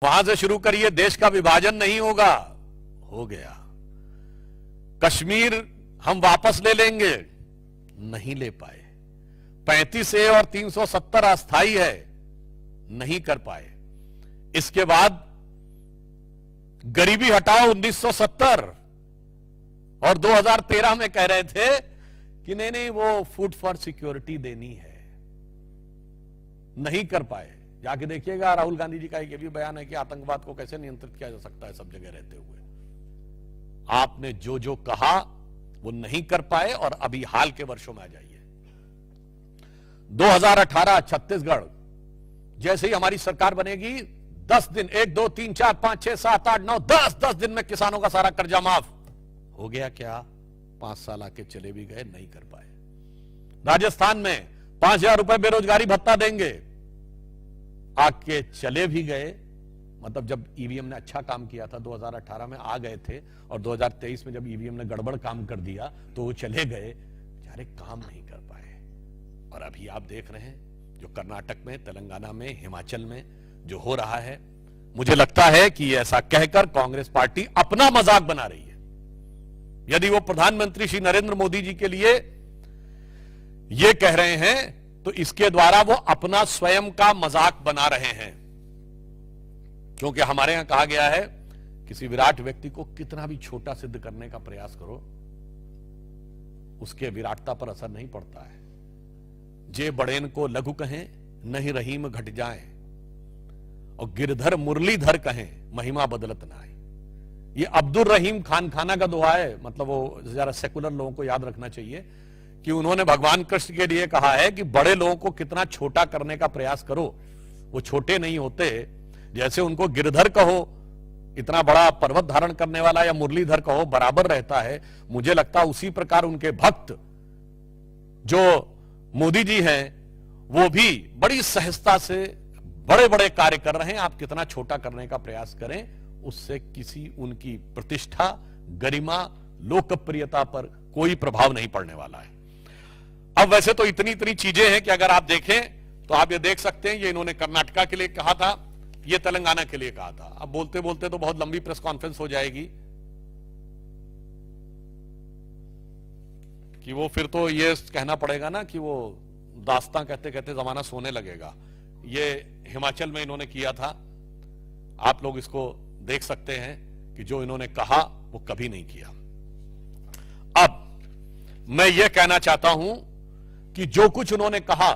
वहां से शुरू करिए, देश का विभाजन नहीं होगा। हो गया। कश्मीर हम वापस ले लेंगे, नहीं ले पाए। 35A और 370 अस्थाई है, नहीं कर पाए। इसके बाद गरीबी हटाओ 1970 और 2013 में कह रहे थे कि नहीं नहीं वो फूड फॉर सिक्योरिटी देनी है, नहीं कर पाए। जाके देखिएगा, राहुल गांधी जी का एक ये भी बयान है कि आतंकवाद को कैसे नियंत्रित किया जा सकता है सब जगह रहते हुए। आपने जो जो कहा वो नहीं कर पाए और अभी हाल के वर्षों में आ जाइए। 2018 छत्तीसगढ़, जैसे ही हमारी सरकार बनेगी 10 दिन, 1 2 3 4 5 6 7 8 9 10 दिन में किसानों का सारा कर्जा माफ हो गया। क्या 5 साल आके चले भी गए, नहीं कर पाए। राजस्थान में 5,000 रुपए बेरोजगारी भत्ता देंगे, आके चले भी गए। मतलब जब ईवीएम ने अच्छा काम किया था 2018 में आ गए थे, और 2023 में जब ईवीएम ने गड़बड़ काम कर दिया तो वो चले गए, बेचारे काम नहीं कर पाए। और अभी आप देख रहे हैं जो कर्नाटक में, तेलंगाना में, हिमाचल में जो हो रहा है, मुझे लगता है कि ऐसा कहकर कांग्रेस पार्टी अपना मजाक बना रही है। यदि वो प्रधानमंत्री श्री नरेंद्र मोदी जी के लिए ये कह रहे हैं तो इसके द्वारा वो अपना स्वयं का मजाक बना रहे हैं। क्योंकि हमारे यहां कहा गया है, किसी विराट व्यक्ति को कितना भी छोटा सिद्ध करने का प्रयास करो, उसके विराटता पर असर नहीं पड़ता है। जे बड़ेन को लघु कहें, नहीं रहीम घट जाए, और गिरधर मुरलीधर कहें, महिमा बदलत ना आए। ये अब्दुल रहीम खान खाना का दुआ है। मतलब वो जरा सेकुलर लोगों को याद रखना चाहिए कि उन्होंने भगवान कृष्ण के लिए कहा है कि बड़े लोगों को कितना छोटा करने का प्रयास करो, वो छोटे नहीं होते। जैसे उनको गिरधर कहो, इतना बड़ा पर्वत धारण करने वाला, या मुरलीधर कहो, बराबर रहता है। मुझे लगता है उसी प्रकार उनके भक्त जो मोदी जी हैं, वो भी बड़ी सहजता से बड़े बड़े कार्य कर रहे हैं। आप कितना छोटा करने का प्रयास करें, उससे किसी उनकी प्रतिष्ठा, गरिमा, लोकप्रियता पर कोई प्रभाव नहीं पड़ने वाला है। अब वैसे तो इतनी इतनी चीजें हैं कि अगर आप देखें तो आप ये देख सकते हैं, ये इन्होंने कर्नाटका के लिए कहा था, ये तेलंगाना के लिए कहा था। अब बोलते बोलते तो बहुत लंबी प्रेस कॉन्फ्रेंस हो जाएगी कि वो फिर तो ये कहना पड़ेगा ना कि वो दास्तां कहते कहते जमाना सोने लगेगा। ये हिमाचल में इन्होंने किया था, आप लोग इसको देख सकते हैं कि जो इन्होंने कहा वो कभी नहीं किया। अब मैं ये कहना चाहता हूं कि जो कुछ उन्होंने कहा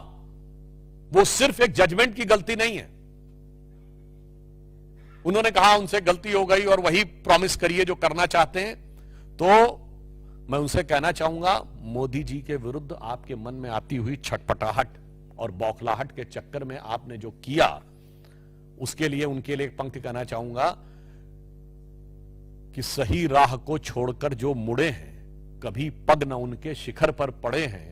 वो सिर्फ एक जजमेंट की गलती नहीं है। उन्होंने कहा उनसे गलती हो गई और वही प्रॉमिस करिए जो करना चाहते हैं। तो मैं उनसे कहना चाहूंगा, मोदी जी के विरुद्ध आपके मन में आती हुई छटपटाहट और बौखलाहट के चक्कर में आपने जो किया, उसके लिए उनके लिए एक पंक्ति कहना चाहूंगा कि सही राह को छोड़कर जो मुड़े हैं, कभी पग न उनके शिखर पर पड़े हैं,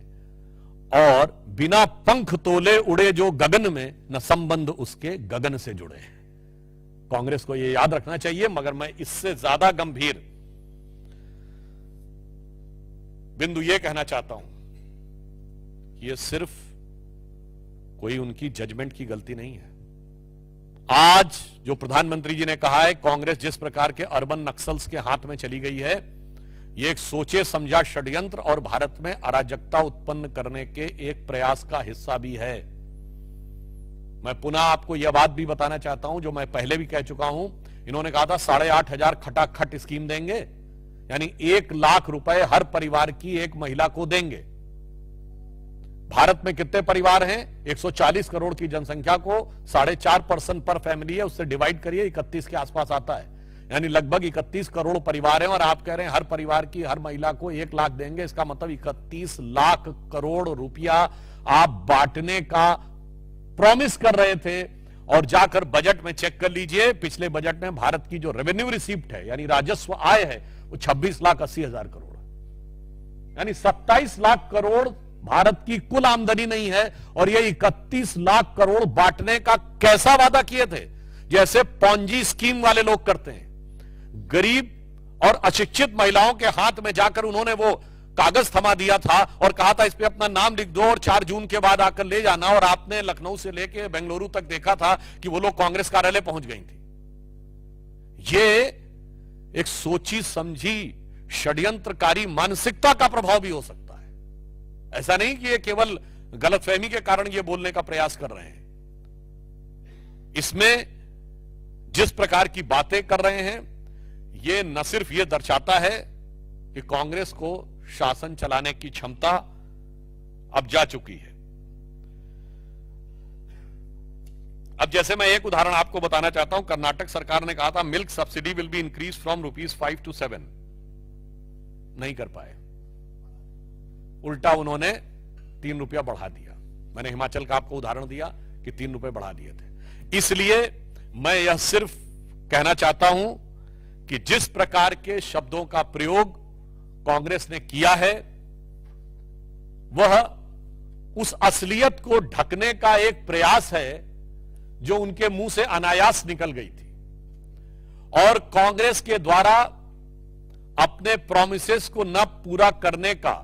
और बिना पंख तोले उड़े जो गगन में, न संबंध उसके गगन से जुड़े हैं। कांग्रेस को यह याद रखना चाहिए। मगर मैं इससे ज्यादा गंभीर बिंदु यह कहना चाहता हूं कि यह सिर्फ कोई उनकी जजमेंट की गलती नहीं है। आज जो प्रधानमंत्री जी ने कहा है, कांग्रेस जिस प्रकार के अर्बन नक्सल्स के हाथ में चली गई है, यह एक सोचे समझा षड्यंत्र और भारत में अराजकता उत्पन्न करने के एक प्रयास का हिस्सा भी है। मैं पुनः आपको यह बात भी बताना चाहता हूं जो मैं पहले भी कह चुका हूं। इन्होंने कहा था 8,500 खटाखट स्कीम देंगे, यानी 1 लाख रुपए हर परिवार की एक महिला को देंगे। भारत में कितने परिवार हैं? 140 करोड़ की जनसंख्या को 4.5% पर फैमिली है, उससे डिवाइड करिए, 31 के आसपास आता है। यानी लगभग 31 करोड़ परिवार हैं, और आप कह रहे हैं हर परिवार की हर महिला को 1 लाख देंगे। इसका मतलब 31 लाख करोड़ रुपया आप बांटने का प्रॉमिस कर रहे थे। और जाकर बजट में चेक कर लीजिए, पिछले बजट में भारत की जो रेवेन्यू रिसीप्ट है, यानी राजस्व आय है, वो 26,80,000 करोड़, यानी 27 लाख करोड़ भारत की कुल आमदनी नहीं है। और ये 31 लाख करोड़ बांटने का कैसा वादा किए थे? जैसे पॉन्जी स्कीम वाले लोग करते हैं। गरीब और अशिक्षित महिलाओं के हाथ में जाकर उन्होंने वो कागज थमा दिया था और कहा था इस पे अपना नाम लिख दो और 4 जून के बाद आकर ले जाना। और आपने लखनऊ से लेकर बेंगलुरु तक देखा था कि वो लोग कांग्रेस कार्यालय पहुंच गई थी। ये एक सोची समझी षड्यंत्रकारी मानसिकता का प्रभाव भी हो सकता है। ऐसा नहीं कि ये केवल गलतफहमी के कारण ये बोलने का प्रयास कर रहे हैं। इसमें जिस प्रकार की बातें कर रहे हैं, ये न सिर्फ ये दर्शाता है कि कांग्रेस को शासन चलाने की क्षमता अब जा चुकी है। अब जैसे मैं एक उदाहरण आपको बताना चाहता हूं, कर्नाटक सरकार ने कहा था milk subsidy will be increase from ₹5 to 7, नहीं कर पाए, उल्टा उन्होंने ₹3 बढ़ा दिया। मैंने हिमाचल का आपको उदाहरण दिया कि ₹3 बढ़ा दिए थे। इसलिए मैं यह सिर्फ कहना चाहता हूं कि जिस प्रकार के शब्दों का प्रयोग कांग्रेस ने किया है, वह उस असलियत को ढकने का एक प्रयास है जो उनके मुंह से अनायास निकल गई थी। और कांग्रेस के द्वारा अपने प्रॉमिसेस को न पूरा करने का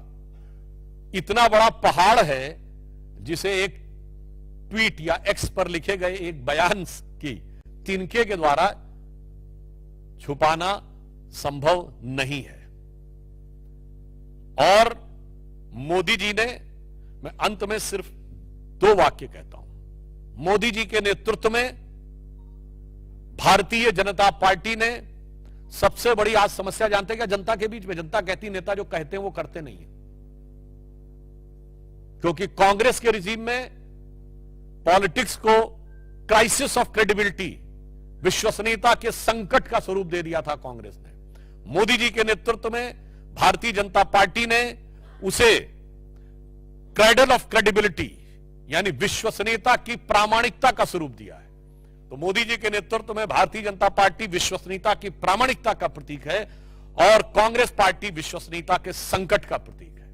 इतना बड़ा पहाड़ है, जिसे एक ट्वीट या एक्स पर लिखे गए एक बयान की तिनके के द्वारा छुपाना संभव नहीं है। और मोदी जी ने, मैं अंत में सिर्फ 2 वाक्य कहता हूं। मोदी जी के नेतृत्व में भारतीय जनता पार्टी ने सबसे बड़ी आज समस्या जानते हैं क्या? जनता के बीच में जनता कहती नेता जो कहते हैं वो करते नहीं है। क्योंकि कांग्रेस के रिजीम में पॉलिटिक्स को क्राइसिस ऑफ क्रेडिबिलिटी, विश्वसनीयता के संकट का स्वरूप दे दिया था कांग्रेस ने। मोदी जी के नेतृत्व में भारतीय जनता पार्टी ने उसे क्रेडल ऑफ क्रेडिबिलिटी यानी विश्वसनीयता की प्रामाणिकता का स्वरूप दिया है। तो मोदी जी के नेतृत्व में भारतीय जनता पार्टी विश्वसनीयता की प्रामाणिकता का प्रतीक है और कांग्रेस पार्टी विश्वसनीयता के संकट का प्रतीक है।